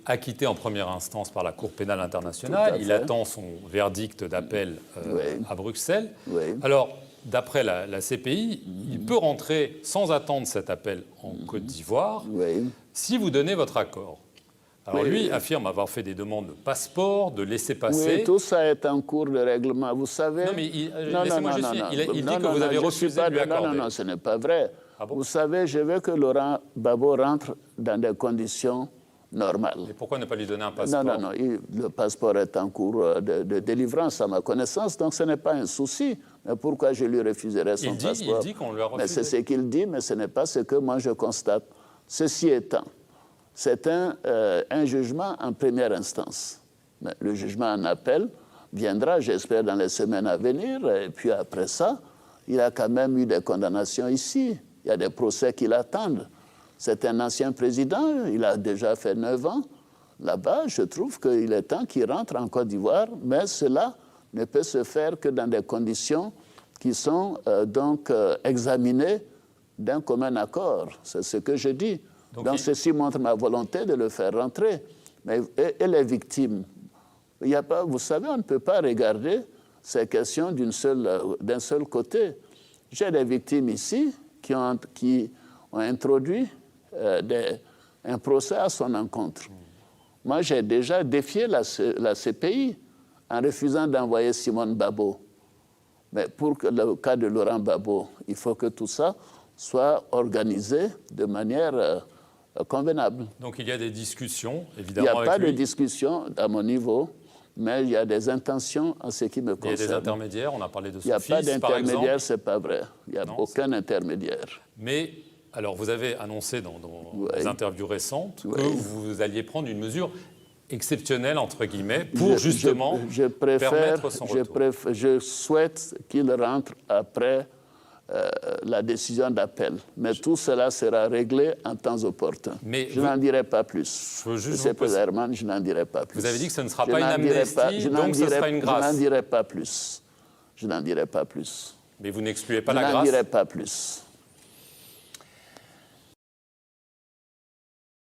acquitté en première instance par la Cour pénale internationale. Il attend son verdict d'appel à Bruxelles. Oui. Alors, d'après la CPI, il peut rentrer sans attendre cet appel en Côte d'Ivoire si vous donnez votre accord. Alors lui affirme avoir fait des demandes de passeport, de laissez-passer. Oui, tout ça est en cours de règlement, vous savez. Non, mais laissez-moi juste finir. Il dit que vous avez refusé de lui accorder. Non, ce n'est pas vrai. Ah bon? Vous savez, je veux que Laurent Gbagbo rentre dans des conditions normales. Et pourquoi ne pas lui donner un passeport? Non, le passeport est en cours de délivrance à ma connaissance, donc ce n'est pas un souci. Mais pourquoi je lui refuserais son passeport? Il dit qu'on lui a refusé. Mais c'est ce qu'il dit, mais ce n'est pas ce que moi je constate. Ceci étant, c'est un jugement en première instance. Mais le jugement en appel viendra, j'espère, dans les semaines à venir. Et puis après ça, il a quand même eu des condamnations ici. Il y a des procès qui l'attendent. C'est un ancien président, il a déjà fait 9 ans. Là-bas, je trouve qu'il est temps qu'il rentre en Côte d'Ivoire, mais cela ne peut se faire que dans des conditions qui sont examinées d'un commun accord. C'est ce que je dis. Donc ceci montre ma volonté de le faire rentrer. Mais, et les victimes, il y a pas, vous savez, on ne peut pas regarder ces questions d'un seul côté. J'ai des victimes ici qui ont introduit un procès à son encontre. Moi, j'ai déjà défié la CPI en refusant d'envoyer Simone Babo. Mais pour le cas de Laurent Gbagbo, il faut que tout ça soit organisé de manière convenable. Donc il y a des discussions, évidemment, il n'y a pas de discussion à mon niveau, mais il y a des intentions en ce qui me concerne. Il y a des intermédiaires, on a parlé de son fils, par exemple. Il n'y a pas d'intermédiaire, ce n'est pas vrai. Il n'y a aucun intermédiaire. Mais, alors, vous avez annoncé dans des interviews récentes que vous alliez prendre une mesure exceptionnelle, entre guillemets, pour justement permettre son retour. Je souhaite qu'il rentre après la décision d'appel. Mais tout cela sera réglé en temps opportun. Mais je n'en dirai pas plus. Monsieur Peserman, je n'en dirai pas plus. Vous avez dit que ce ne sera pas une amnistie, donc ce sera une grâce. Je n'en dirai pas plus. Je n'en dirai pas plus. Mais vous n'excluez pas la grâce? Je n'en dirai pas plus.